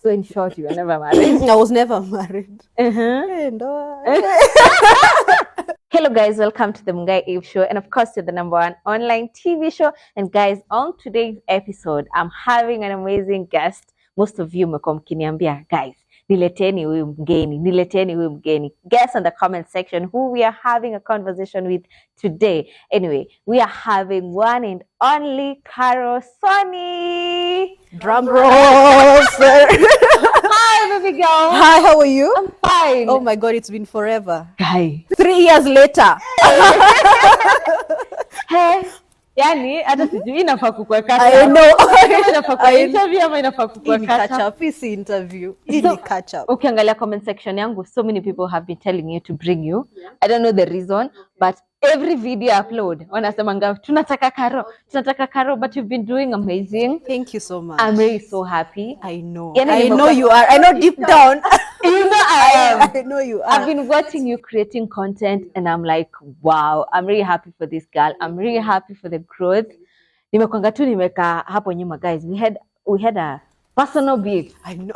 So in short, you were never married? I was never married. Hello guys, welcome to the Mungai Eve Show, and of course, you're the #1 online TV show. And guys, on today's episode, I'm having an amazing guest. Most of you mmekuwa mkiniambia, guys, nileteni huyu mgeni. Guess in the comment section who we are having a conversation with today. Anyway, we are having one and only Caro Sonnie. Drum roll, sir. Hi, baby girl. Hi, how are you? I'm fine. Oh my God, it's been forever. Guy. 3 years later. Hey. Yani, hata sijui inafaa kukuweka. I know. Inafaa kwa interview ama inafaa kukuwa catch up. This interview. So, catch up. Ukiangalia comment section yangu, so many people have been telling you to bring you. I don't know the reason, but every video I upload, wanasemanga tunataka Caro, but you've been doing amazing. Thank you so much. I'm really so happy. I know. Yani, I know you are. I know deep down. You know I am. I know you are. I've been watching you creating content and I'm like, wow, I'm really happy for this girl. I'm really happy for the growth. Nimekwanga tu nimeka hapo nyuma, guys. We had a personal beef. I know.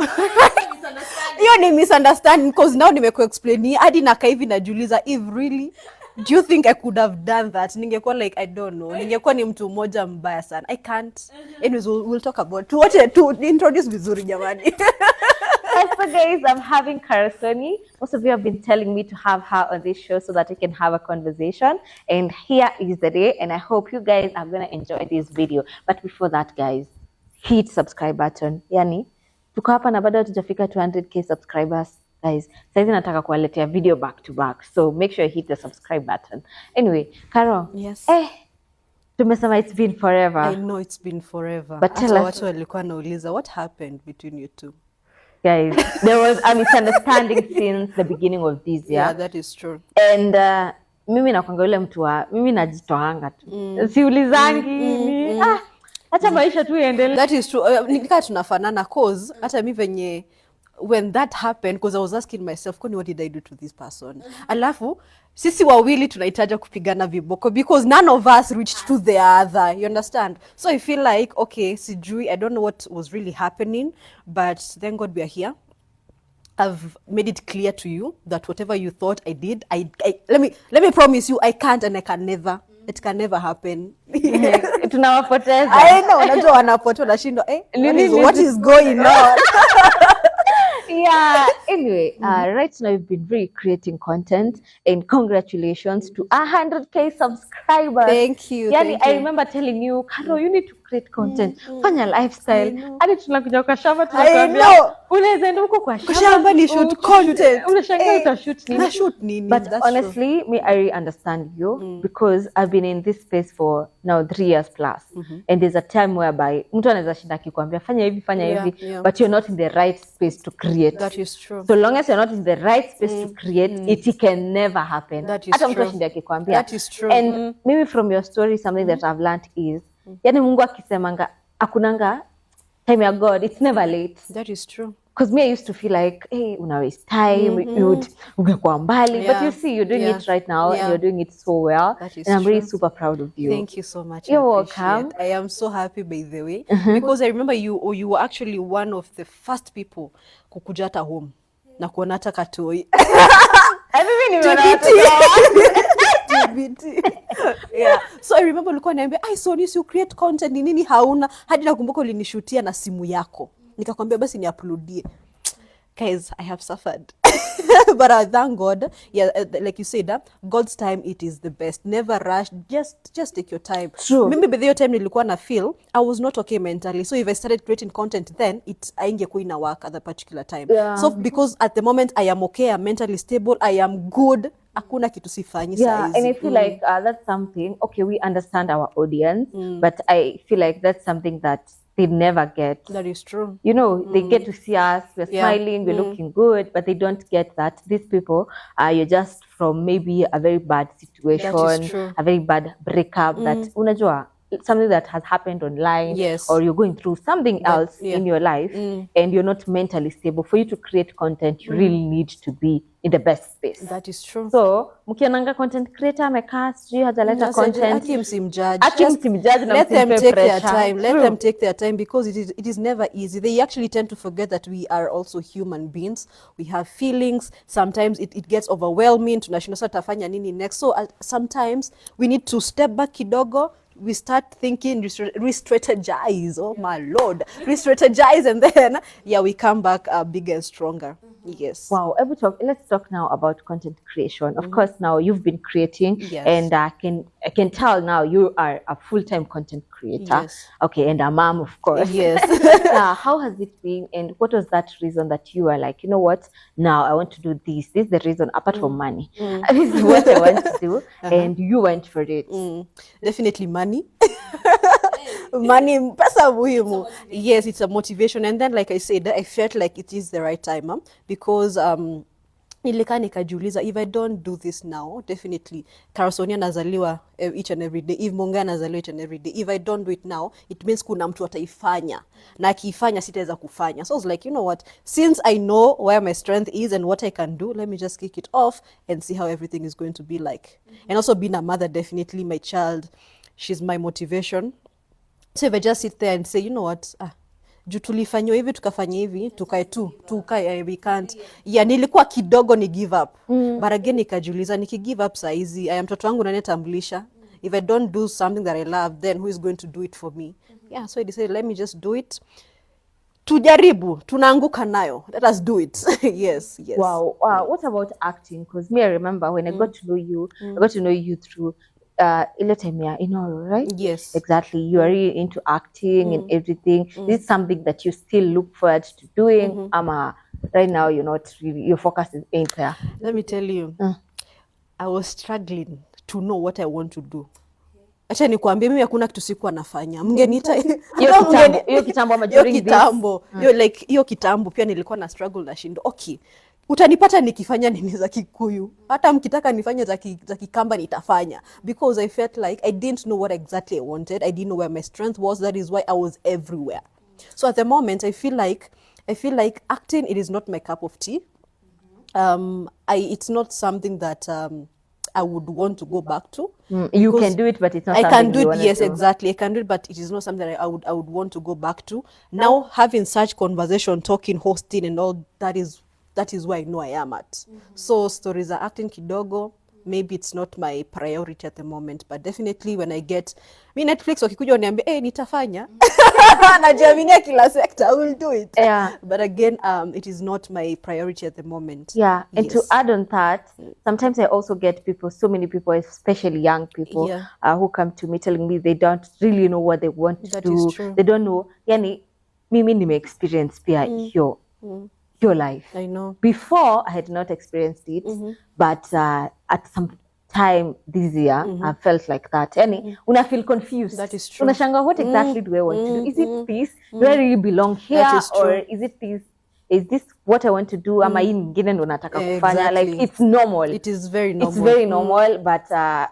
Hiyo ni misunderstanding because now nimekuexplain hadi nakaa hivi najiuliza if really do you think I could have done that? Ningekuwa like I don't know. Ningekuwa ni mtu mmoja mbaya sana. I can't. Anyways, we'll talk about to introduce vizuri jamani. So guys, I'm having Caro Sonnie. Most of you have been telling me to have her on this show so that we can have a conversation. And here is the day. And I hope you guys are going to enjoy this video. But before that, guys, hit subscribe button. Yani, tuko hapa na bado hatujafika 200k subscribers. Guys, sasa nataka kuwaletea video back to back. So make sure you hit the subscribe button. Anyway, Caro. Yes. Tumesema it's been forever. I know it's been forever. But tell us. Watu walikuwa nauliza what happened between you two? Guys, there was a misunderstanding since the beginning of this year. Yeah, that is true. And mimi nakwanga yule mtu wa mimi najitoanga tu. Siulizangi. Acha maisha tu iendelee. That is true. Nikaa tunafanana cause hata mimi venye when that happened, because I was asking myself, what did I do to this person? Alafu sisi wawili tunahitaji kupigana viboko because none of us reached to the other, you understand? So I feel like, okay, sijui, I don't know what was really happening, but thank God we are here. I've made it clear to you that whatever you thought I did, let me promise you, I can't and I can never. It can never happen. Tunawapoteza. I know, unajua wanapotea unashindwa what is going on? Yeah, anyway, right now we've been really creating content and congratulations to 100k subscribers. Thank you. Yani, I remember telling you, Caro, you need to create content. Fanya lifestyle. Hadi tunakuja kwa shamba tunakwambia unaweza enda huko kwa shamba ni shoot content. Unashangaa utashoot nini? Na shoot nini? But honestly, me I really understand you because I've been in this space for now 3 years plus. And there's a time whereby mtu anaweza shinda akikwambia fanya hivi, but you're not in the right space to create. That is true. So long as you're not in the right space to create, it can never happen. That is hata true. Mtu ashinda akikwambia. That is true. And maybe from your story, something that I've learned is, yani Mungu akisemanga, akunanga time ya God, it's never late. That is true. Because me, I used to feel like, hey, una waste time, you'd ungekuwa mbali. But you see, you're doing it right now, and you're doing it so well. That is and I'm true. really super proud of you. Thank you so much. You're welcome. I am so happy, by the way, because I remember you were actually one of the first people kukuja hata home na kuona hata katoi. Yeah. So I remember ulikuwa niambia, Sonnie, you create content, ni nini hauna? Hadi nakumbuka ulinishutia na simu yako. Nikakwambia basi ni uploadie. Guys, I have suffered. But I thank God. Yeah, like you said, God's time, it is the best. Never rush. Just take your time. True. Maybe by the time nilikuwa na feel, I was not okay mentally. So if I started creating content, then it aingekuwa ina work at the particular time. Yeah. So because at the moment I am okay, I'm mentally stable, I am good. Hakuna kitu sifanyi saizi. And I feel like that's something, okay, we understand our audience, but I feel like that's something that they never get. That is true. You know, they get to see us, we're smiling, we're looking good, but they don't get that. These people, you're just from maybe a very bad situation, a very bad breakup that, unajua, something that has happened online, Yes. or you're going through something else in your life, and you're not mentally stable, for you to create content, you really need to be in the best space. That is true. So mkiananga content creator amekaa sijui hajaleta content, Ati msimjudge. na Let them msimpe take their pressure. time. Let them take their time, because it is never easy. They actually tend to forget that we are also human beings. We have feelings. Sometimes it gets overwhelming. Tunashindwa sasa tafanya nini next. So sometimes we need to step back kidogo. We start thinking, re-strategize. Oh my Lord, re-strategize, and then we come back bigger and stronger. Yes. Wow. Let's talk now about content creation. Of course, now you've been creating, Yes. and I can tell now you are a full-time content creator. Yes. Okay, and a mom, of course. Yes. How has it been, and what was that reason that you are like, you know what? Now I want to do this. This is the reason, apart from money. This is what I want to do, and you went for it. Definitely money. Money, pesa muhimu. Yes, it's a motivation. And then, like I said, I felt like it is the right time, because nilikaa nikajiuliza, if I don't do this now, definitely Caro Sonnie anazaliwa each and every day. If Munga anazaliwa each and every day. If I don't do it now, it means kuna mtu ataifanya. Na akiifanya sitaweza kufanya. So I was like, you know what? Since I know where my strength is and what I can do, let me just kick it off and see how everything is going to be like. And also being a mother, definitely my child, she's my motivation. So if I just sit there and say, you know what, juu tulifanywa hivi tukafanya hivi tukae we can't. Nilikuwa kidogo ni give up. But again nikajiuliza, niki give up saizi mtoto wangu nani atamlisha? If I don't do something that I love, then who is going to do it for me? So I decided, let me just do it. Tujaribu, tunaanguka nayo, let us do it. Yes. Wow. What about acting? Because me, I remember when I got to know you, I got to know you through ile time ya Inoro, right? Yes. Exactly. You are really into acting and everything. This is something that you still look forward to doing. Right now you're not really, your focus ain't there. Let me tell you, I was struggling to know what I want to do. Acha nikwambie, mimi hakuna kitu sikuwa nafanya. Mngeniita hiyo kitambo ama during this. Hiyo kitambo pia nilikuwa na struggle na shindo. Okay. Utanipata nikifanya nini za Kikuyu. Hata mkitaka nifanye za Kikamba nitafanya, because I felt like I didn't know what exactly I wanted. I didn't know where my strength was. That is why I was everywhere. So at the moment I feel like acting, it is not my cup of tea. It's not something that I would want to go back to. You can do it, but it's not something I can do it. Yes, do. exactly. I can do it, but it is not something that I would want to go back to. Now having such conversation, talking, hosting, and all that is where I know I am at. So stories are acting kidogo. Maybe it's not my priority at the moment, but definitely when I get Netflix wakikuja waniambia nitafanya najiaminia kila sector, I will do it. But again, it is not my priority at the moment. And to add on that, sometimes I also get so many people, especially young people, who come to me telling me they don't really know what they want to do. They don't know. Yani mimi nime experience pia your life. I know. Before, I had not experienced it, but at some time this year, I felt like that. Una feel confused. That is true. Unashanga, what exactly do I want to do? Is it this? Do I really belong here? That is true. Or is it this? Is this what I want to do? Ama hii nyingine ndo nataka kufanya? Like, it's normal. It is very normal. It's very normal, but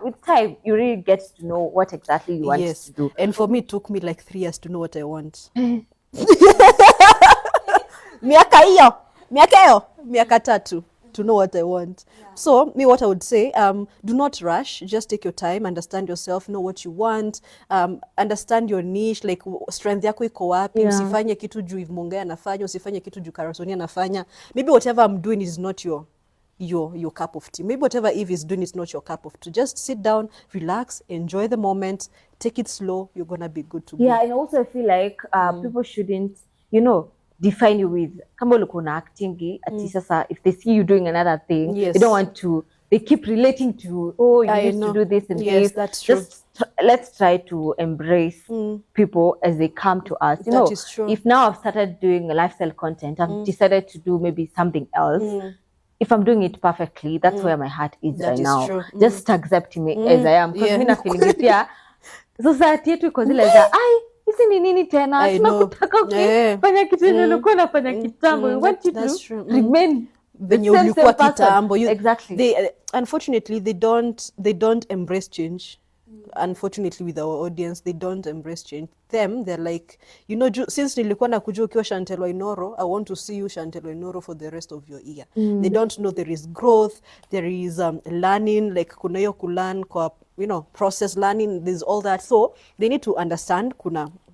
with time, you really get to know what exactly you want to do. And for me, it took me like 3 years to know what I want. Miaka 3 to know what I want. So me, what I would say, do not rush. Just take your time, understand yourself, know what you want, understand your niche, like strength yako iko wapi. Usifanye kitu juu Munga anafanya, usifanye kitu juu Caro Sonnie anafanya. Maybe whatever I'm doing is not your cup of tea. Maybe whatever Eve is doing is not your cup of tea. Just sit down, relax, enjoy the moment, take it slow. You're gonna be good to go. And also I feel like people shouldn't, define you with kama ulikuwa na acting ati sasa if they see you doing another thing, they don't want to, they keep relating to you used to do this and this. That's true. Just let's try to embrace people as they come to us. That is true. If now I've started doing lifestyle content, I've decided to do maybe something else. If I'm doing it perfectly, that's where my heart is that right is now. True. Just accept me as I am, because mimi na feeling pia society yetu iko zile za hizi ni nini tena? Tunakutaka ukifanya kitu yenye ulikuwa unafanya kitambo. You want to remain venye ulikuwa kitambo. Exactly. Unfortunately, they don't embrace change. unfortunately with our audience, they don't embrace change. Them, they're like, you know, since nilikuwa nakujua ukiwa Chantel Wainoro, I want to see you Chantel Wainoro for the rest of your year. They don't know there is growth, there is learning, like kuna hiyo kulearn kwa, you know, process learning, there's all that. So they need to understand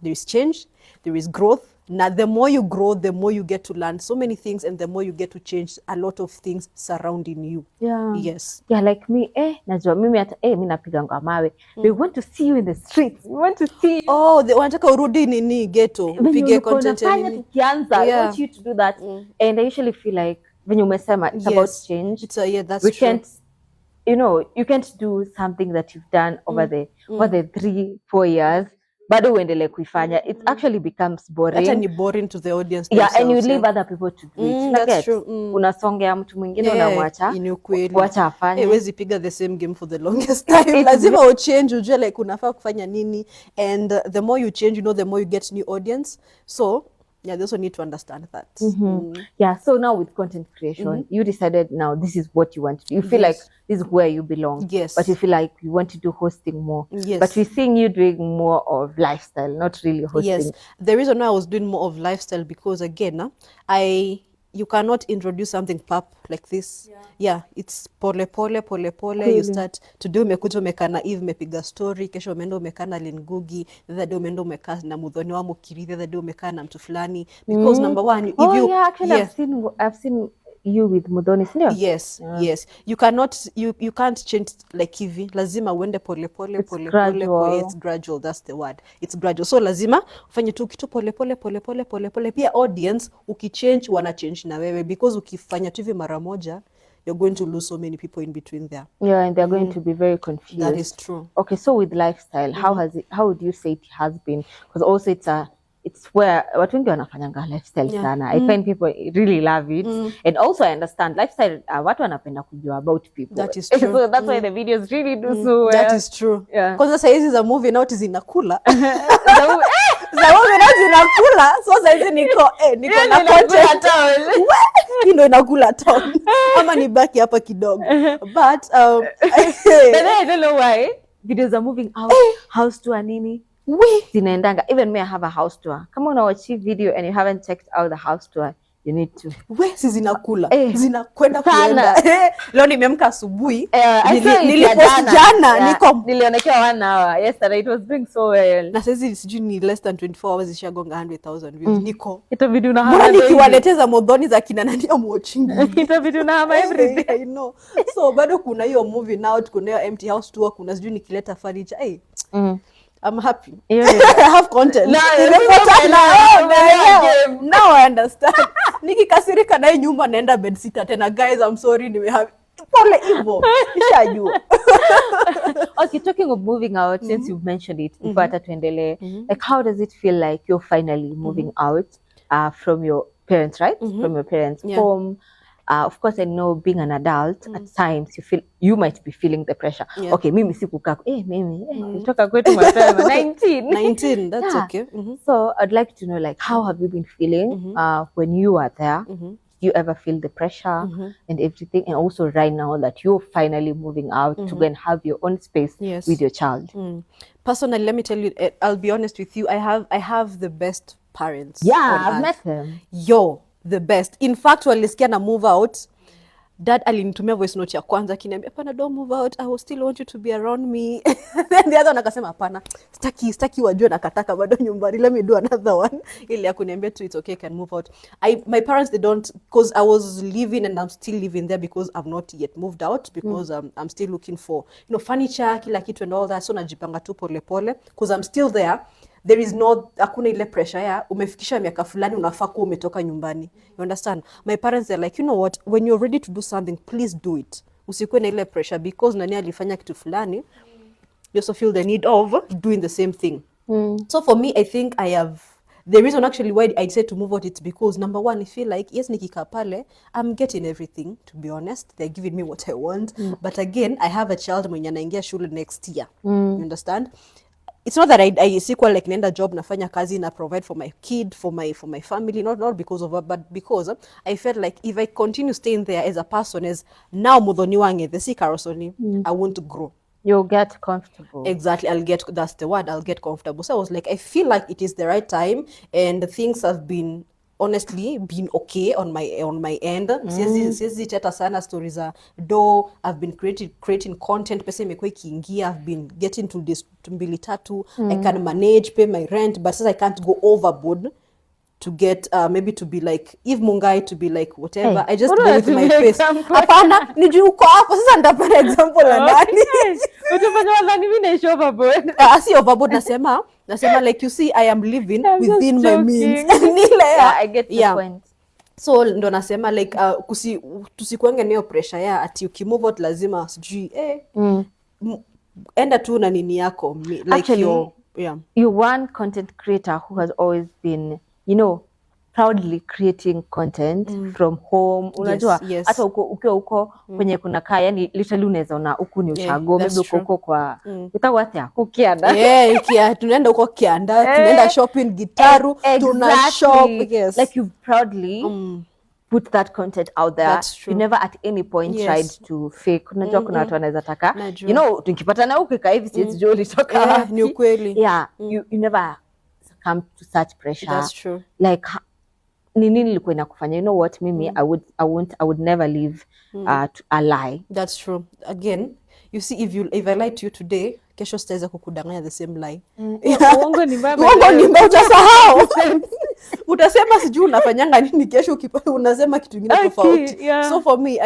there is change, there is growth. Now, the more you grow, the more you get to learn so many things, and the more you get to change a lot of things surrounding you. Yeah. Yes. Yeah, like me, najua mimi hata mimi napiganga mawe. We want to see you in the streets. We want to see you. Oh, they wanataka urudi nini ghetto, upige content ya nini. Tukianza, I want you to do that. And I usually feel like when you umesema it's about change. That's we true. Can't, you know, you can't do something that you've done over the 3-4 years. Bado uendelee kuifanya, it actually becomes boring. Hata ni boring to the audience. Yeah, and you leave other people to do it. That's true. Unasongea mtu mwingine unamwacha. Wacha afanye. Huwezi piga the same game for the longest time. Lazima uchange, ujue like unafaa kufanya nini. And the more you change, you know, the more you get new audience. So yeah, they also need to understand that. Yeah, so now with content creation, you decided now this is what you want to do. You feel like this is where you belong. Yes. But you feel like you want to do hosting more. Yes. But we're seeing you doing more of lifestyle, not really hosting. Yes. The reason why I was doing more of lifestyle, because again, you cannot introduce something pop like this. Yeah, it's pole. You start today umekuja umekaa na Eve umepiga story, kesho umeenda umekaa na Lingugi, the other day umeenda umekaa na Muthoni wa Mukiri, the other day umekaa na mtu fulani, because number one, if you actually I've seen you with Muthoni, sio? Yes. You can't change like hivi. Lazima uende pole. It's gradual, that's the word. It's gradual. So lazima ufanye tu kitu pole. Pia audience ukichange wana change na wewe, because ukifanya tu hivi mara moja, you're going to lose so many people in between there. Yeah, and they're going to be very confused. That is true. Okay, so with lifestyle, how would you say it has been? Because also it's where watu wengi wanafanyanga lifestyle sana. I find people really love it. And also I understand lifestyle, watu wanapenda kujua about people. That is true. So that's why the videos really do so well. That is true. Yeah. Because sasa hizi za movie out zinakula. Za movie out zinakula. So sasa hizi niko na content. Hii ndio inakula town. Ama ni baki hapa kidogo. But I don't know why videos are moving out, house tour nini. Zinaendanga. Even me, I have a house tour. Kama una watch video and you haven't checked out the house tour, you need to. Si zinakula. Zinakwenda kuenda. Leo nimeamka asubuhi. Nilionekea 1 hour. Yesterday it was doing so well. Na sasa sijui ni less than 24 hours ishagonga 100,000 views. Niko. Itabidi una hama. Mbona nikiwaleteza Muthoni za kina nani am watching. Itabidi una hama every day. I know. So bado kuna hiyo movie now, kuna hiyo empty house tour, kuna sijui nikileta furniture. I'm happy. I have content. Now I understand. Nikikasirika na nyumba naenda bedsitter tena. Guys, I'm sorry, pole hivyo. Nishajua. Okay, talking of moving out, since you've mentioned it, ipata tuendelee. Like, how does it feel like you're finally moving out from your parents, right? From your parents' home. Of course, I know being an adult, at times you might be feeling the pressure. Yeah. Okay, mimi sikukaa. Mimi nitoka kwetu mapema 19. That's okay. So I'd like to know, like, how have you been feeling when you are there? You ever feel the pressure and everything? And also right now that you're finally moving out to go and have your own space with your child. Personally, let me tell you, I'll be honest with you, I have the best parents. Yeah, I've met them. The best. In fact, walisikia na move out, dad alinitumia voice note ya kwanza akiniambia hapana, don't move out, I will still want you to be around me. Then the other one akasema hapana, sitaki wajue nakataka bado nyumbani, let me do another one. Ile akuniambia tu it's okay, can move out. My parents, they don't, because I was living and I'm still living there because I've not yet moved out, because I'm still looking for, you know, furniture, kila kitu and all that. So najipanga tu pole because I'm still there. There is hakuna ile pressure ya umefikisha miaka fulani unafaa kuwa umetoka nyumbani. You understand? My parents, they're like, you know what, when you're ready to do something, please do it. Usikuwe na ile pressure, because nani alifanya kitu fulani, you also feel the need of doing the same thing. So for me, I think the reason actually why I decided to move out, it's because number one, I feel like, yes, nikika pale, I'm getting everything, to be honest. They're giving me what I want. But again, I have a child mwenye anaingia shule next year. You understand? It's not that I sequel like nenda job nafanya kazi na provide for my kid, for my family, not because of her, but because I felt like if I continue staying there as a person, as now Muthoni wange the Caro Sonnie, I want to grow. You'll get comfortable. Exactly, that's the word, I'll get comfortable. So I was like, I feel like it is the right time, and things have been honestly been okay on my end. Siwezi chata sana stories za do. I've been creating content, pesa imekuwa ikiingia. I've been getting to this mbili tatu. I can manage, pay my rent, but since I can't go overboard to get maybe to be like Eve Mungai, to be like whatever. I just go with my face. Hapana, niju uko hapo sasa nitapata example la nani. Utafanya wala mimi na overboard. Si overboard, nasema like, you see, I am living within my means. Yeah, I get the point. So ndo nasema like tusikuenge niyo pressure ya ati ukimove out lazima sijui enda tu na nini yako, like actually, you're one content creator who has always been, you know, proudly creating content from home. Unajua hata ukiwa uko kwenye kuna kaa, yani literally unaweza ona huku ni ushago, maybe uko kwa utawathi yako Kianda. Tunaenda uko Kianda, tunaenda shopping Gitaru, tuna shop. Like you've proudly put that content out there. You never at any point tried to fake. Unajua kuna watu wanaweza taka, you know, tukipatana huko kaa hivi sisi joli toka. Ni ukweli. You never succumb to such pressure. That's true. Like nini nilikuwa inakufanya, you know what, mimi I would never live a lie. That's true. Again, you see, if I lie to you today, kesho sitaweza kukudanganya the same lie. Uongo ni mbaya. Uongo ni mbaya, utasahau. Utasema sijui unafanyanga nini kesho, unasema kitu kingine tofauti. So for me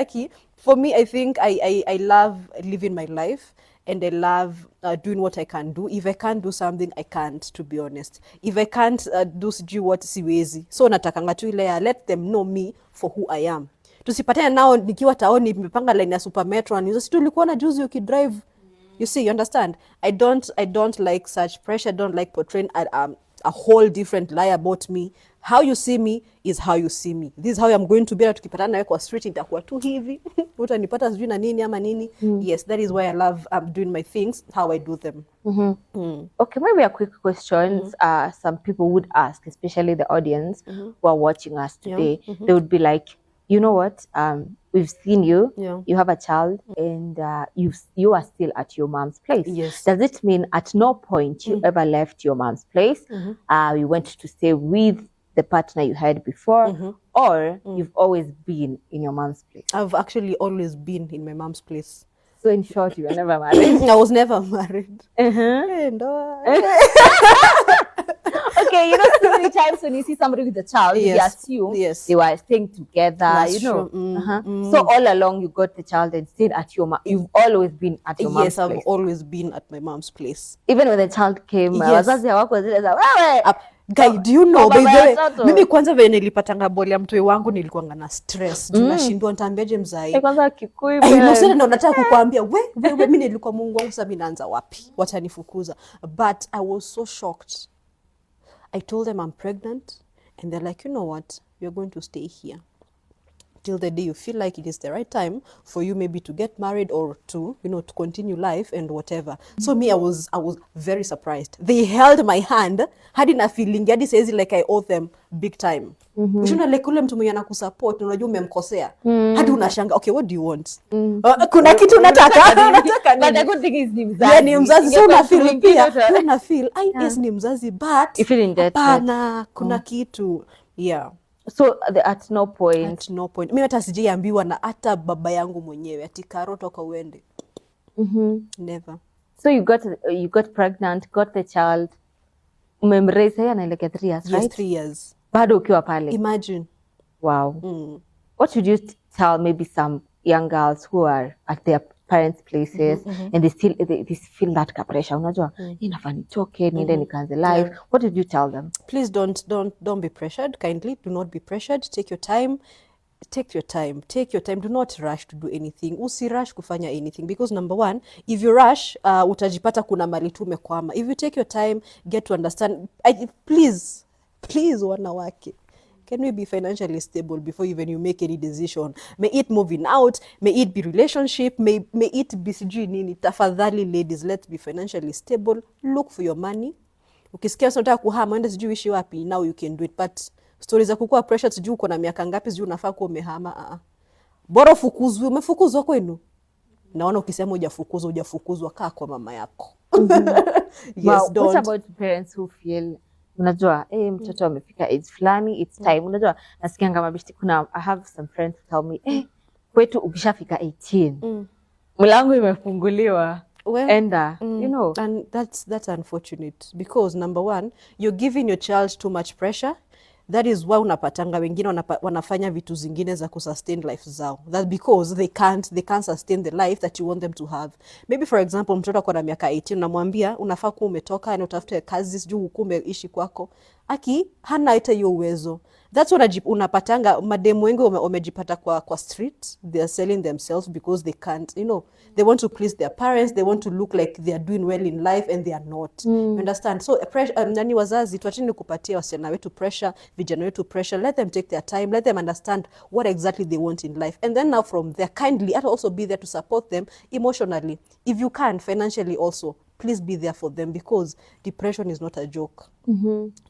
I think I love living my life. And I love doing what I can do. If I can't do something, I can't, to be honest. If I can't do what siwezi. So natakanga tu ile ya let them know me for who I am. Tusipatane nao nikiwa taoni nimepanga line ya Super Metro and sisi tulikuwa na juzi ukidrive. You see, you understand? I don't like such pressure. I don't like portraying a whole different lie about me. How you see me is how you see me. This is how I'm going to be. Tukipatana nawe kwa street itakuwa tu hivi. Utanipata sijui na nini ama nini. Yes, that is why I love doing my things how I do them. Okay, maybe a quick question. Some people would ask, especially the audience who are watching us today. They would be like, you know what? We've seen you. You have a child, and you are still at your mom's place. Yes. Does it mean at no point you ever left your mom's place? You went to stay with the partner you had before, or you've always been in your mom's place? I've actually always been in my mom's place. So in short, you were never married? I was never married. Okay, you know, so many times when you see somebody with a child, you assume they were staying together. That's you know. true. So all along you got the child and stayed at your mom. You've always been at your mom's place. Yes, I've always been at my mom's place. Even when the child came, wazazi hawako zile za wewe. Guy, do you know, by the way, mimi kwanza vile nilipatanga boli ya mtoi wangu nilikuanga na stress. Tunashindwa nitambeje mzai. Kwanza Kikuyu. Sasa ndo nataka kukuambia, wewe mimi nilikuwa Mungu wangu sasa mimi naanza wapi? Watanifukuza. But I was so shocked. I told them I'm pregnant, and they're like, you know what? You're going to stay here till the day you feel like it is the right time for you maybe to get married or to, you know, to continue life and whatever. So me, I was very surprised. They held my hand, hadi na feeling, hadi says like I owe them big time. Ushona like ule mtu mwenye anakusupport, unajua umemkosea. Hadi unashanga, okay, what do you want? Kuna kitu unataka nini? But the good thing is ni mzazi. Yeah, ni mzazi. So una feel pia, una feel, yes ni mzazi, but you feel indebted. Hapana, kuna kitu. Yeah. So at no point. At no point. Mimi hata sijiambiwa na hata baba yangu mwenyewe ati Caro toka uende. Never. So you got pregnant, got the child. Umemraise yeye anaelekea 3 years, right? Yes, 3 years. Bado ukiwa pale. Imagine. Wow. What should you tell maybe some young girls who are at their parents' places and they feel that pressure? Unajua, inafaa nitoke niende nikaanze life. What did you tell them? Please don't be pressured. Kindly do not be pressured. Take your time. Take your time. Do not rush to do anything. Usirush kufanya anything, because number one, if you rush, utajipata kuna mali tu umekwama. If you take your time, get to understand. Please wanawake, can we be financially stable before even you make any decision? May it moving out, may it be relationship, may it be sijui nini. Tafadhali ladies, let's be financially stable. Look for your money. Ukisikia unataka kuhama enda sijui ishi wapi, now you can do it. But stories za kukua pressure sijui uko na miaka ngapi sijui unafaa kuwa umehama. Bora ufukuzwe, umefukuzwa kwenu. naona ukisema hujafukuzwa kaa kwa mama yako. Yes, wow. What about parents who feel unajua mtoto amefika age fulani, it's time. Unajua nasikia kama bishti, kuna I have some friends who tell me kwetu ukishafika 18 mlango imefunguliwa. Well, enda you know, and that's unfortunate because number one, you're giving your child too much pressure. That is why unapatanga wengine wanafanya vitu zingine za kusustain life zao. That because they can't sustain the life that you want them to have. Maybe for example, mtoto ako na miaka 18 unamwambia unafaa kuwa umetoka na utafute kazi sijui umeishi kwako. Hana hata hiyo uwezo. That's what unapatanga mademu wengi wamejipata kwa street. They are selling themselves because they can't, you know, they want to please their parents, they want to look like they are doing well in life and they are not. You understand? So nani wazazi tuacheni kupatia wasichana wetu pressure, vijana wetu pressure. Let them take their time, let them understand what exactly they want in life, and then now from there kindly also be there to support them emotionally. If you can, financially also, please be there for them because depression is not a joke.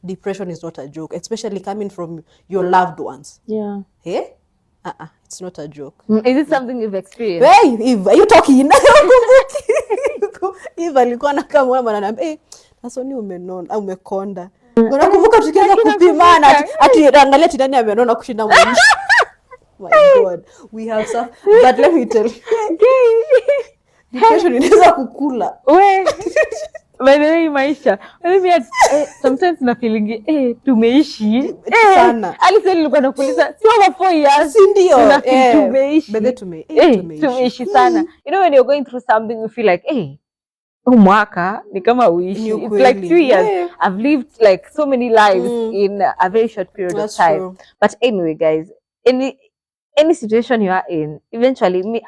Depression is not a joke, especially coming from your loved ones. Yeah. Hey? It's not a joke. Is it something you've experienced? Hey, Eve, are you talking? Eve alikuwa na kama mwana ananiambia, "Nasoni umenona, umekonda." Unakumbuka tukianza kupimana ati angalia tidani amenona kushinda mwanzo. My God, we have some, but let me tell you. Depression inaweza kukula. By the way, maisha. Sometimes na feeling tumeishi sana. Alisa nilikuwa nakuuliza si over 4 years. Ndio. Tumeishi. Bebe tumeishi sana. You know when you're going through something you feel like mwaka ni kama uishi. It's like 2 years. Yeah. I've lived like so many lives in a very short period of time. True. But anyway, guys, any situation you are in, eventually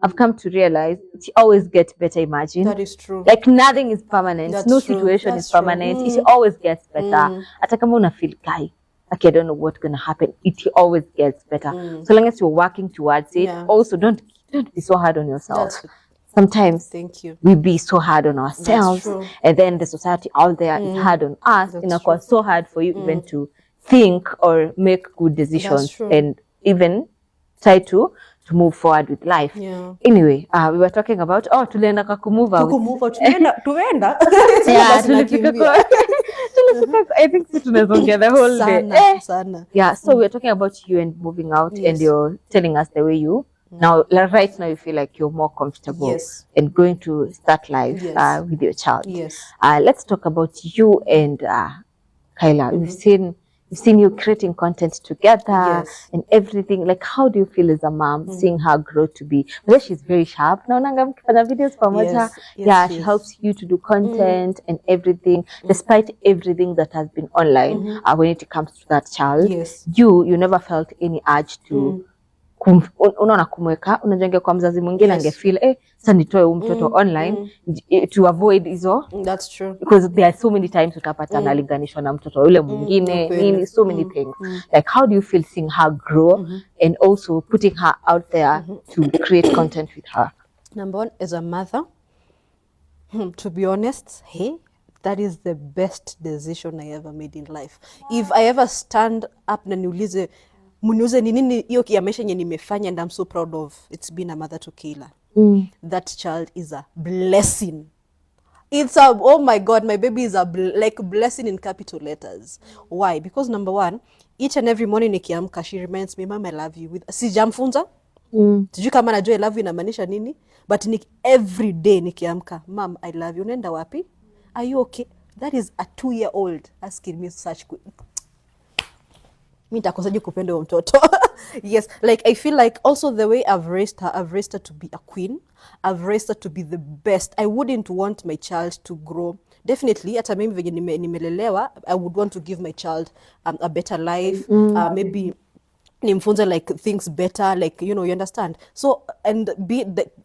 I've come to realize it always gets better. Imagine. That is true. Like nothing is permanent. That's no true. situation That's is permanent. It always gets better. Hata kama una feel like I don't know what's gonna happen, it always gets better. So long as you're working towards it. Yeah. Also, don't be so hard on yourself. Sometimes we be so hard on ourselves, and then the society out there is hard on us. It's so hard for you even to think or make good decisions and even try to move forward with life. Yeah. Anyway, we were talking about tulienda kumove out. Tuenda. Yeah, tulifika. I think tunazongea the whole day. Sana. Yeah, so we're talking about you and moving out, and you're telling us the way you now, right now you feel like you're more comfortable and going to start life with your child. Yes. Let's talk about you and Kyla. We've seen you creating content together and everything. Like, how do you feel as a mom seeing her grow to be? Well, she's very sharp. Naonanga mkifanya videos pamoja. Yeah, she helps you to do content and everything, despite everything that has been online. When it comes to that child, you never felt any urge to unaona kumweka, unajenge kwa mzazi mwingine angefeel sasa nitoe mtoto online to avoid hizo. That's true. Because there are so many times utapata analinganishwa na mtoto yule mwingine, nini, so many things. Like, how do you feel seeing her grow and also putting her out there to create content with her? Number one, as a mother, to be honest, that is the best decision I ever made in life. If I ever stand up na niulize mniuze ni nini hiyo ya maisha yenye nimefanya, and I'm so proud of, it's been a mother to Kayla. That child is a blessing. It's oh my God, my baby is like blessing in capital letters. Why? Because number one, each and every morning nikiamka, she reminds me, Mom, I love you. Sijamfunza. Sijui kama najua I love you inamaanisha nini, but every day nikiamka, Mom, I love you. Unaenda wapi? Are you okay? That is a 2-year-old asking me such good. Mimi nitakosaje kupenda huyo mtoto? Yes, like I feel like also the way I've raised her to be a queen. I've raised her to be the best. I wouldn't want my child to grow. Definitely, hata mimi venye nimelelewa, I would want to give my child a better life. Maybe nimfunze like things better, like, you know, you understand. So, and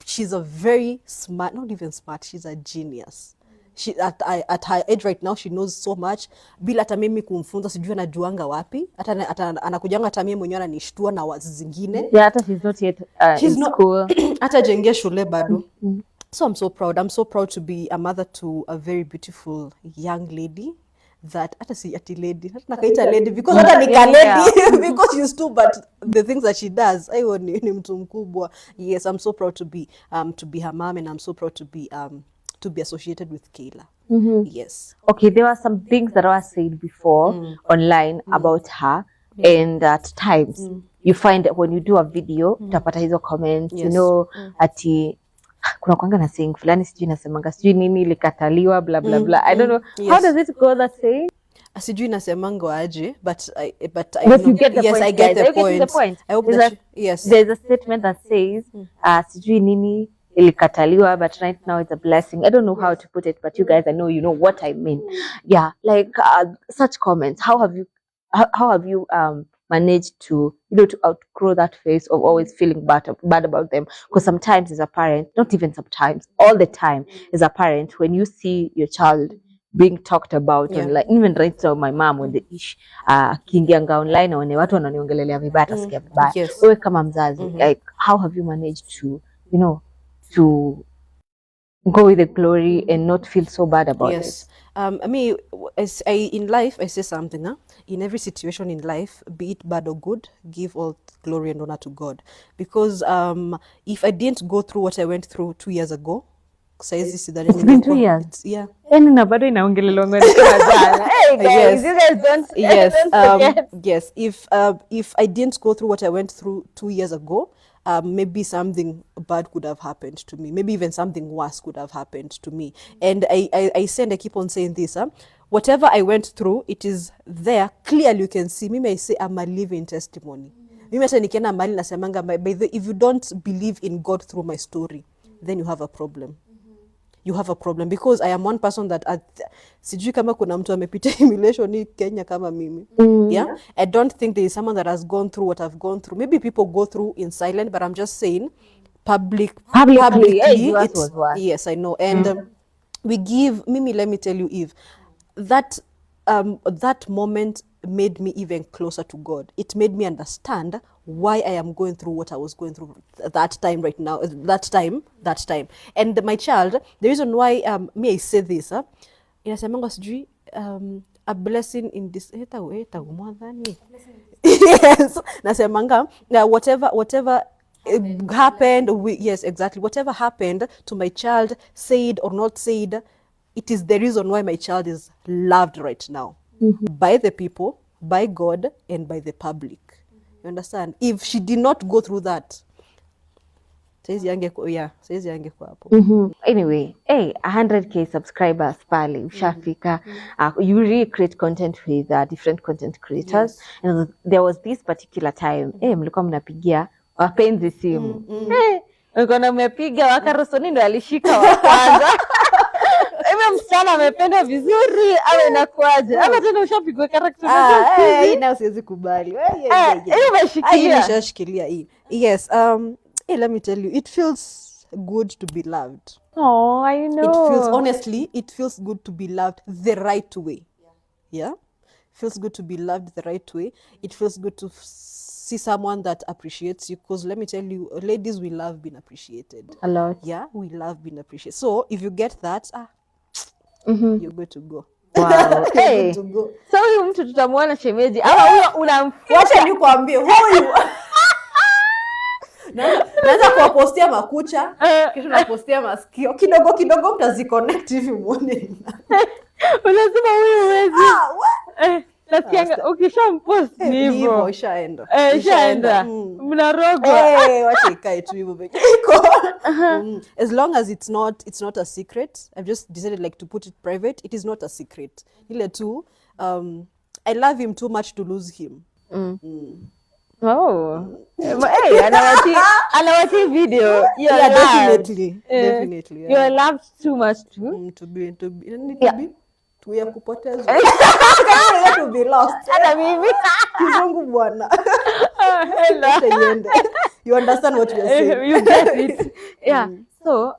she's a very smart, not even smart, she's a genius. She at her age right now, she knows so much. Bila hata mimi kumfunza sijui anajuanga wapi. Hata anakujanga hata mimi mwenyewe ananishtua na wazi zingine. Yeah, hata she's not yet in school. Hata jengia shule bado. So I'm so proud. I'm so proud to be a mother to a very beautiful young lady. that hata si ati lady, hata nakaita lady because hata nika lady because she's too, but the things that she does, ayo ni mtu mkubwa. Yes, I'm so proud to be her mom, and I'm so proud to be associated with Kayla. Yes. Okay, there were some things that were said before online about her, and at times you find that when you do a video utapata hizo comments, you know, ati kuna kwanga na saying fulani sijui nasemanga sijui nini ilikataliwa blah blah blah. I don't know how does it go, that saying? Sijui nasemango aje, but I you get the point, I get the point. I hope that yes, there's a statement that says sijui nini ilikataliwa, but right now it's a blessing. I don't know how to put it, but you guys, I know you know what I mean. Yeah, like such comments. How have you managed to, you know, to outgrow that phase of always feeling bad about them? Because sometimes as a parent, not even sometimes, all the time as a parent, when you see your child being talked about online, even right now my mom when the ish kingianga online when watu wananiongelelea vibaya atasikia vibaya. Wewe kama mzazi, like how have you managed to, you know, to go with the glory and not feel so bad about it? I mean, in life, I say something. In every situation in life, be it bad or good, give all glory and honor to God. Because if I didn't go through what I went through 2 years ago, it's been 2 years. Yeah. Na bado inaongelelwa hey guys, you guys don't forget. Yes. If I didn't go through what I went through 2 years ago, maybe something bad could have happened to me. Maybe even something worse could have happened to me. And I keep on saying this. Whatever I went through, it is there. Clearly you can see. Mimi I say I'm a living testimony. Mimi hata nikienda mahali nasemanga, if you don't believe in God through my story, then you have a problem. You have a problem, because I am one person that sijui kama kuna mtu amepitia humiliation ni Kenya kama mimi. Yeah, I don't think there is someone that has gone through what I've gone through. Maybe people go through in silent, but I'm just saying publicly was worse. Yes, I know. And we give Mimi, let me tell you, Eve, that moment made me even closer to God. It made me understand why I am going through what I was going through that time right now, that time. And my child, the reason why I say this, inasemanga sijui a blessing in this yes, nasemanga whatever happened, yes, exactly, whatever happened to my child, said or not said, it is the reason why my child is loved right now. By the people, by God, and by the public. You understand? If she did not go through that, anyway, hey, 100k subscribers pale ushafika. You really create content with different content creators. And there was this particular time mlikuwa mnapigia wapenzi simu. Mlikuwa mnapiga Caro Sonnie ndo alishika wa kwanza. Msichana amependa vizuri au inakuaje? Ama tena ushapigwa character na hii na siwezi kubali. Nishashikilia hii. Yes, let me tell you, it feels good to be loved. Oh, I know. Honestly, it feels good to be loved the right way. Yeah? Feels good to be loved the right way. It feels good to see someone that appreciates you, because let me tell you, ladies, we love being appreciated. A lot. Yeah, we love being appreciated. So if you get that, you're good to go. Wow. Hey. Good to go. So huyu mtu tutamuona shemeji ama huyo unamfuata? Wacha nikwambie huyu. Naanza kuwapostia makucha, kisha napostia masikio. Kidogo mtaziconnect hivi muone. Unasema huyu huwezi. Nasikianga ukishampost ni hivyo. Ishaenda. Ishaenda. Mnarogwa. Wacha ikae tu hivyo peke yako. As long as it's not a secret. I've just decided like to put it private. It is not a secret. Ile tu I love him too much to lose him. Oh. Hey, anawati video. Yeah, definitely. Definitely. You are loved too much too. To be tu ya kupoteza. Kama to be lost. Hata mimi. Kizungu bwana. Hello. You understand what we are saying. You get it. Yeah. So,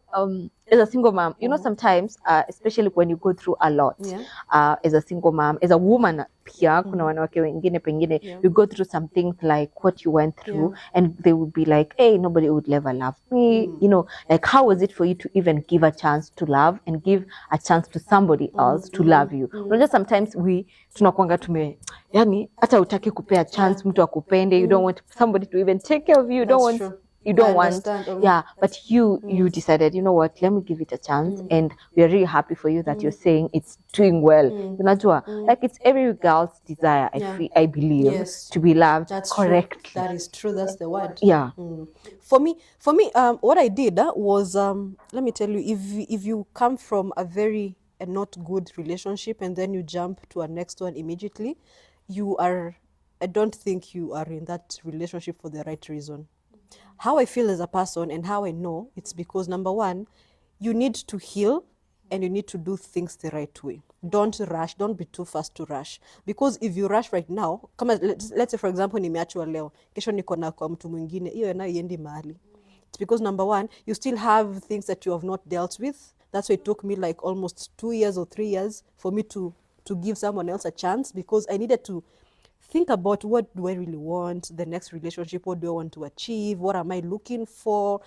as a single mom, you know, sometimes especially when you go through a lot, as a single mom, as a woman pia, kuna wanawake wengine pengine, you go through some things like what you went through, and they would be like, hey, nobody would ever love me, you know, like how was it for you to even give a chance to love and give a chance to somebody else to love you? Unajua sometimes we tunakuanga yani hata utaki kupea chance mtu akupende, you don't want somebody to even take care of you, you don't want but you decided, you know what, let me give it a chance, and we are really happy for you that you're saying it's doing well. Unajua like it's every girl's desire, I believe, to be loved correctly. True. That is true, that's the word. For me what I did was let me tell you, if you come from a very not good relationship and then you jump to a next one immediately, I don't think you are in that relationship for the right reason. How I feel as a person and how I know, it's because number one, you need to heal and you need to do things the right way. Don't rush, don't be too fast to rush, because if you rush right now, let's say for example nimeachwa leo, kesho niko na kwa mtu mwingine, hiyo nayo iendi mahali. It's because number one, you still have things that you have not dealt with. That's why it took me like almost 2 years or 3 years for me to give someone else a chance, because I needed to think about what do I really want, the next relationship, what do I want to achieve, what am I looking for,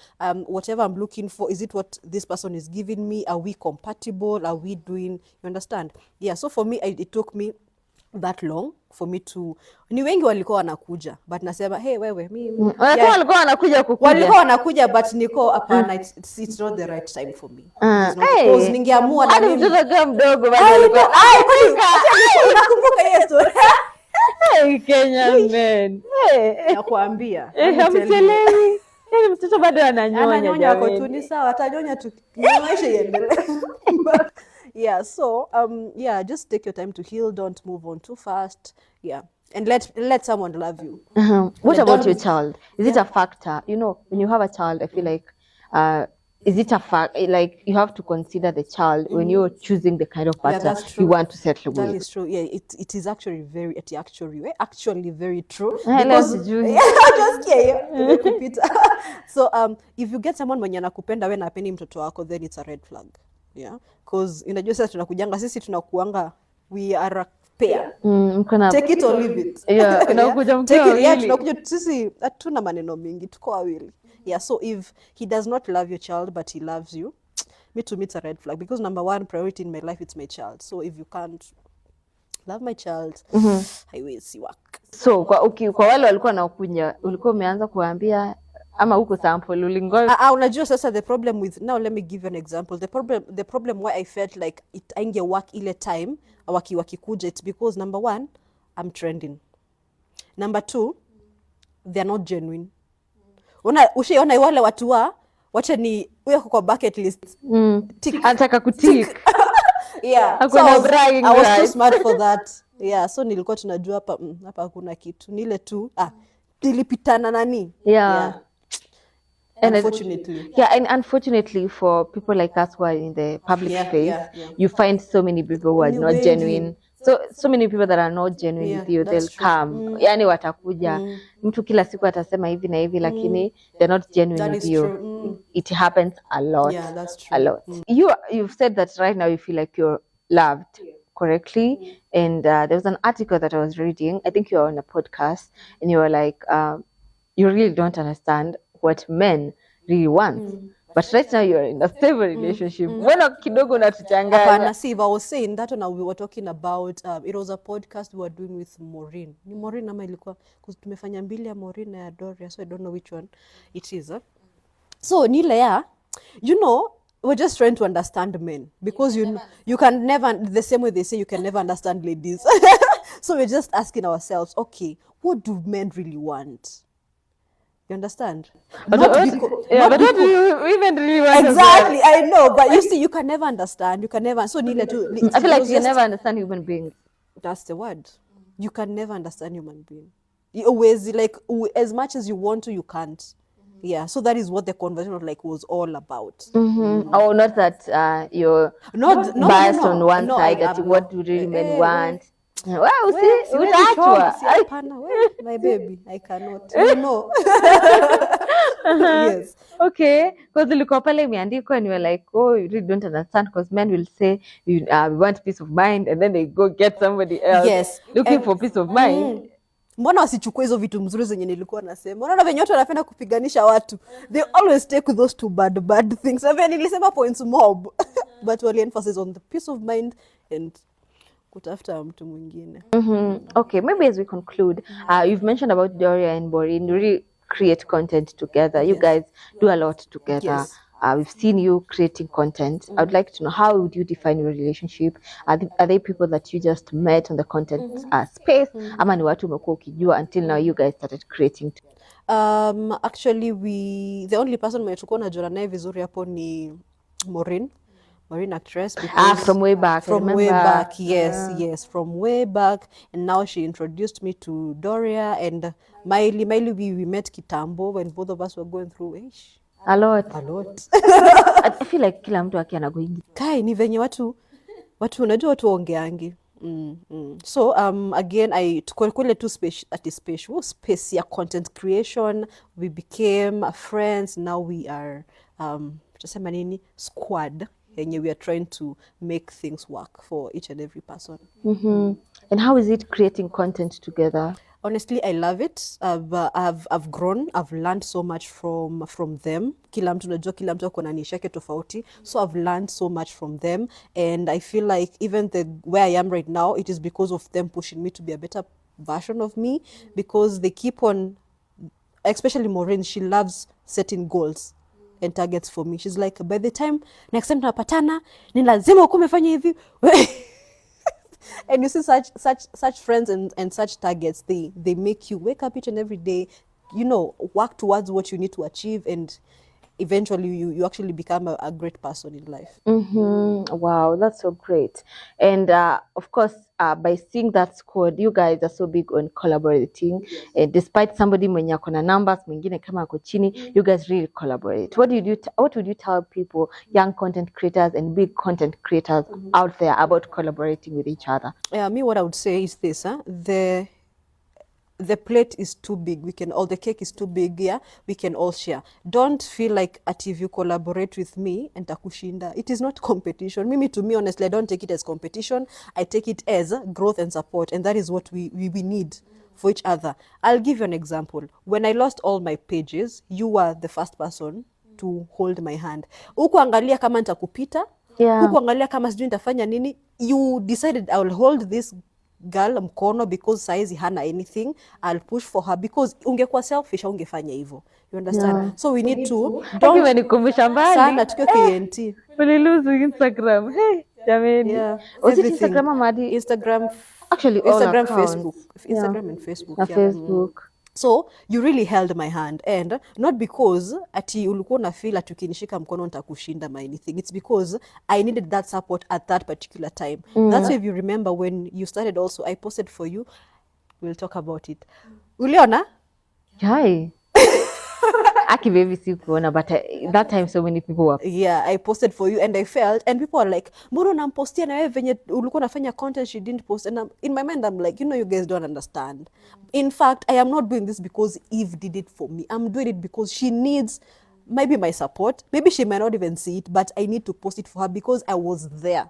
whatever I'm looking for, is it what this person is giving me, are we compatible, are we doing, you understand? So for me, it took me that long for me to, ni wengi walikuwa wanakuja, but nasema hey wewe mimi walikuwa wanakuja but niko hapana, it's not the right time for me. It's not because ningeamua na mimi mtoto mdogo bado nakumbuka hiyo story. Hey Kenyan man, nakwambia hamchelewi. Mtoto bado ananyonya ako tu, ni sawa, atanyonya tu, maisha iendelee. So just take your time to heal, don't move on too fast, and let someone love you. What about your child? Is it a factor? You know, when you have a child, I feel like is it a fact, like you have to consider the child when you're choosing the kind of partner you want to settle with? That is true. It is actually very true. Because so if you get someone mwenye anakupenda wewe na hapendi mtoto wako, then it's a red flag. Because unajua sasa tunakujanga sisi tunakuanga, we are a pair. Take it or leave it. Tunakuja sisi hatuna maneno mingi, tuko wawili. So if he does not love your child but he loves you, to me it's a red flag, because number one priority in my life, it's my child. So if you can't love my child, haiwezi work. So kwa wale walikuwa nakuja, ulikuwa umeanza kuambia ama huko sample ulingoja? Unajua sasa the problem with, now let me give you an example. The problem why I felt like it ainge work ile time wakikuja, it's because number one, I'm trending. Number two, they're not genuine. Ushaona wale watu wacha ni uwe kwa bucket list. Anataka kutik. So I was too smart for that. So nilikuwa tunajua hapa hakuna kitu. Nile tu nilipitana nani. Unfortunately. And unfortunately for people like us who are in the public space, you find so many people who are not genuine. So many people that are not genuine with you, they'll come. Yani watakuja. Mtu kila siku atasema hivi na hivi, lakini they're not genuine with you. It happens a lot. That's true. A lot. You've said that right now you feel like you're loved correctly. And there was an article that I was reading. I think you were on a podcast and you were like, you really don't understand what men really want. But right now you're in a stable relationship. Mbona kidogo unatuchanganya? Hapana, see, I was saying that when we were talking about, it was a podcast we were doing with Maureen. Ni Maureen ama ilikuwa, because tumefanya mbili ya Maureen na ya Doria, so I don't know which one it is. So nile you know, we're just trying to understand men, because you can never, the same way they say you can never understand ladies. So we're just asking ourselves, okay, what do men really want? You understand? But what do you even really want? Exactly, I know, but you see, you can never understand. You can never. So I feel like you never understand human beings. That's the word. You can never understand human being. You always, like, as much as you want to, you can't. So that is what the conversation was all about. Oh, not that you're biased on one side, that what do really men want. Wow, see, my baby, I cannot. No. Yes. Okay, because ulikuwa pale imeandikwa and you were like, oh, you really don't understand, because men will say we want peace of mind and then they go get somebody else. Yes. Looking for peace of mind. Mbona wasichukue hizo vitu mzuri zenye nilikuwa nasema? Unaona venye watu wanapenda kupiganisha watu. They always take those two bad things. Even nilisema points mob. But wali emphasis on the peace of mind and kutafuta mtu mwingine. Okay, maybe as we conclude, you've mentioned about Doria and Maureen, you really create content together. You guys do a lot together. Yes. We've seen you creating content. I would like to know, how would you define your relationship? Are they people that you just met on the content space? Ama ni watu umekuwa ukijua until now you guys started creating? Actually, the only person mwenye tulikuwa najua naye vizuri hapo ni Maureen actress. From way back. From way back, yes, from way back. And now she introduced me to Doria and Miley. We met kitambo when both of us were going through a lot. I feel like kila mtu akiana going. Kai ni venye watu unajua watu ongeangi. So again I tukole tu space ya content creation. We became friends. Now we are tuseme nini, squad. And we are trying to make things work for each and every person. And how is it creating content together? Honestly, I love it. I've grown. I've learned so much from them. Kila mtu najua kila mtu akona niche yake tofauti. So I've learned so much from them. And I feel like even where I am right now, it is because of them pushing me to be a better version of me. Because they keep on, especially Maureen, she loves setting goals and targets for me. She's like, by the time next time tunapatana, ni lazima ukuwe umefanya hivi. And you see such friends and such targets, they make you wake up each and every day, work towards what you need to achieve, and eventually you actually become a great person in life. Wow, that's so great. And of course, by seeing that squad, you guys are so big on collaborating. Despite somebody mwenye akona numbers, mwingine kama ako chini, you guys really collaborate. What would you tell people, young content creators and big content creators out there, about collaborating with each other? Me, what I would say is this: the plate is too big. The cake is too big. Yeah, we can all share. Don't feel like if you collaborate with me and takushinda. It is not competition. To me, honestly, I don't take it as competition. I take it as growth and support, and that is what we need for each other. I'll give you an example. When I lost all my pages, you were the first person to hold my hand. Ukuangalia kama nitakupita. Ukuangalia kama sijui nitafanya nini. You decided I will hold this girl mkono because saizi hana anything. I'll push for her because ungekuwa selfish ungefanya hivyo. You understand? So we need to don't even nikumbusha mbali sana tukio KNT. Lose Instagram. Hey, jamani. Was it Instagram ama Instagram? Actually, Instagram, Facebook. Instagram and Facebook. Facebook. So you really held my hand, and not because ati ulikuwa na feel ati ukinishika mkono nitakushinda my anything. It's because I needed that support at that particular time. That's why, if you remember when you started also, I posted for you. We'll talk about it. Uliona? Hi. Aki baby sikuona, but that time so many people were. Yeah, I posted for you and I felt, and people are like, mbona unampostia na wewe venye ulikuwa unafanya content she didn't post. And in my mind I'm like, you guys don't understand. In fact, I am not doing this because Eve did it for me. I'm doing it because she needs maybe my support. Maybe she might not even see it, but I need to post it for her because I was there.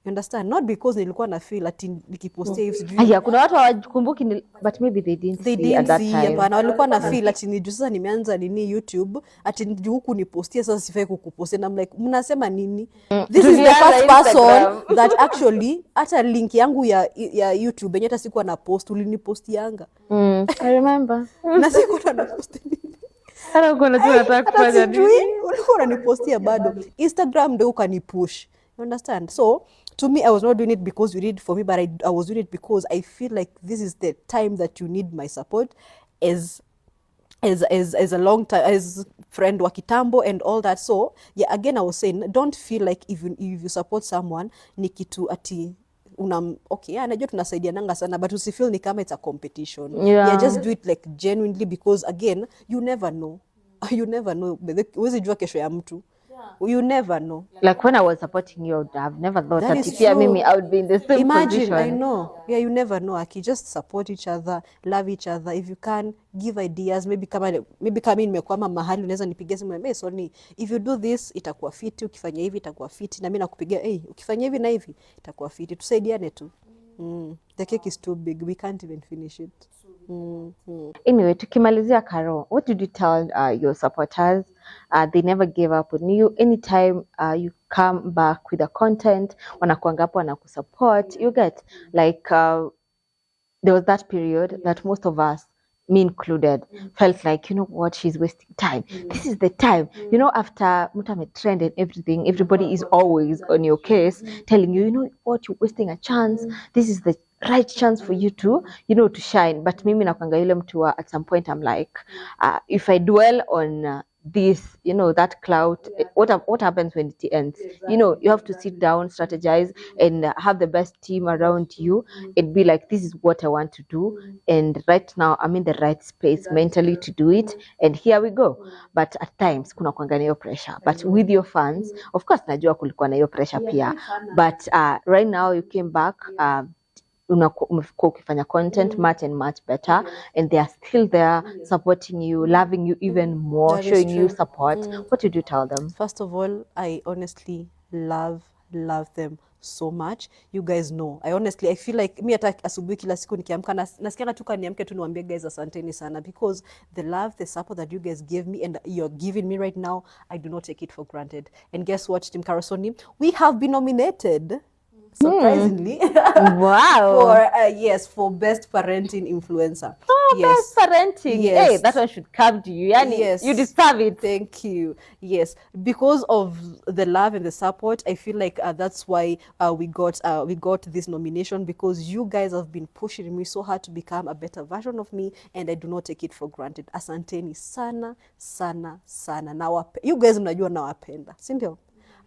You understand? Not because nilikuwa na feel ati nikipostia hivi sijui. Aya, kuna watu hawakumbuki, but maybe they didn't see at that time. Hapana, walikuwa na feel ati nijua sasa nimeanza nini YouTube, ati nijua huku nipostia sasa sifai kukupostia. And I'm like, mnasema nini? This is the first person that actually hata link yangu ya YouTube yenye hata sikuwa na post, ulinipostianga. I remember. Na sikuwa na post nini. Hata uko nataka kufanya nini? Ulikuwa unanipostia bado. Instagram ndio ukanipush. You understand? So to me, I was not doing it because you did it for me, but I was doing it because I feel like this is the time that you need my support as a long time, as friend wa kitambo and all that. So yeah, again I was saying, don't feel like if you support someone ni kitu ati okay, najua tunasaidiananga sana, but usifeel ni kama it's a competition. Yeah, just do it like genuinely, because again, you never know. Huwezi jua kesho ya mtu. You never know. Like when I was supporting you, I've never thought That that is if you true. me, I would be in the same Imagine, position. I know. Yeah, you never know. Aki, just support each other, love each other. If you can, give ideas. Maybe kama nimekwama mahali unaweza nipigia simu niambie Sonnie, if you do this itakuwa fiti, ukifanya hivi itakuwa fiti, na mimi nakupigia ukifanya hivi na hivi itakuwa fiti. Tusaidiane tu. The cake is too big. We can't even finish it. Anyway, tukimalizia Caro, what did you tell your supporters? They never gave up on you. Anytime you come back with the content, wanakuanga hapo wanakusupport. You get like there was that period that most of us, me included, felt like, you know what, she's wasting time. This is the time. You know, after Mutame trend and everything, everybody is always on your case, telling you, you know what, you're wasting a chance. This is the right chance for you to, you know, to shine. But mimi nakwanga yule mtu at some point I'm like, if I dwell on this, you know, that cloud, what happens when it ends? You know, you have to sit down, strategize, and have the best team around you and be like, this is what I want to do, and right now I'm in the right space mentally to do it, and here we go. But at times kuna kuanga na hiyo pressure, but with your fans, of course najua kulikuwa na hiyo pressure pia, but right now you came back, umekuwa ukifanya content much and much better, and they are still there supporting you, loving you even more, That is showing you true. support. What did you tell them? First of all, I honestly love them so much. You guys know, I feel like mi hata asubuhi kila siku nikiamka nasikia tu niamke tu niwaambie guys asanteni sana, because the love, the support that you guys give me and you're giving me right now, I do not take it for granted. And guess what, Team Caro Sonnie, we have been nominated, surprisingly, Wow. for best parenting influencer. Oh, Yes. best parenting. Yes. Hey, that one should come to you. Yani, Yes. you deserve it. Thank you. Yes, because of the love and the support, I feel like that's why we got this nomination, because you guys have been pushing me so hard to become a better version of me, and I do not take it for granted. Asanteni sana sana sana. You guys mnajua nawapenda, si ndio?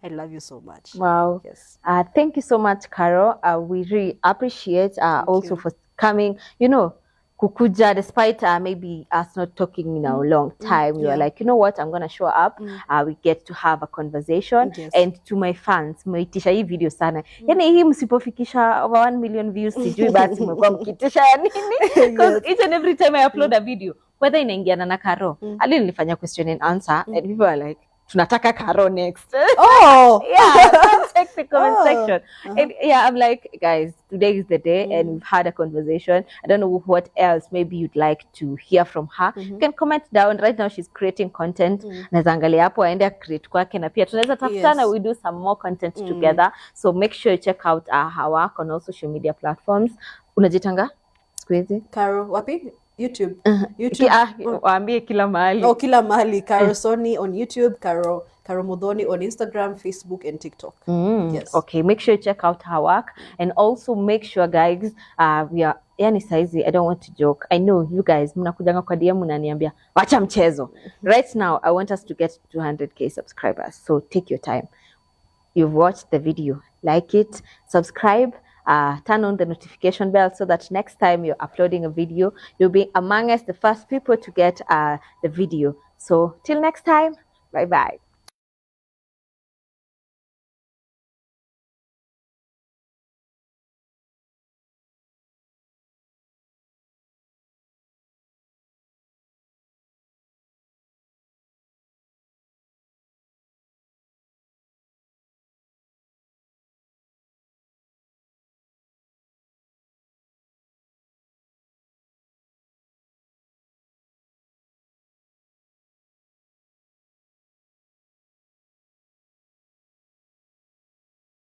I love you so much. Wow. Yes. Thank you so much, Caro. We really appreciate also for coming, you know, kukuja, despite maybe us not talking in a long time. You are like, you know what, I'm going to show up. We get to have a conversation. Yes. And to my fans, mmeitisha hii video sana. Yani hii msipofikisha over 1 million views, sijui basi mmekuwa mkitisha ya nini? Because each and every time I upload a video, whether inaingiana na Caro, ali nilifanya question and answer, and people are like, tunataka Caro next. Oh! Yeah, don't check the comment section. And yeah, I'm like, guys, today is the day, and we've had a conversation. I don't know what else maybe you'd like to hear from her. You can comment down. Right now she's creating content. Naweza angalia hapo aende create kwake, na pia tunaweza tafutana, we do some more content together. So make sure you check out her work on all social media platforms. Unajitanga siku hizi? Caro, wapi? YouTube. Waambie kila mahali. Oh, kila mahali. Caro Sonnie on YouTube, Caro Muthoni on Instagram, Facebook, and TikTok. Yes. Okay, make sure you check out her work, and also make sure, guys, we are, yani saizi, I don't want to joke. I know you guys mnakujanga kwa DM mnaniambia wacha mchezo. Right now I want us to get 200k subscribers. So take your time. You've watched the video, like it, subscribe, turn on the notification bell so that next time you're uploading a video, you'll be among us the first people to get the video. So till next time, bye bye.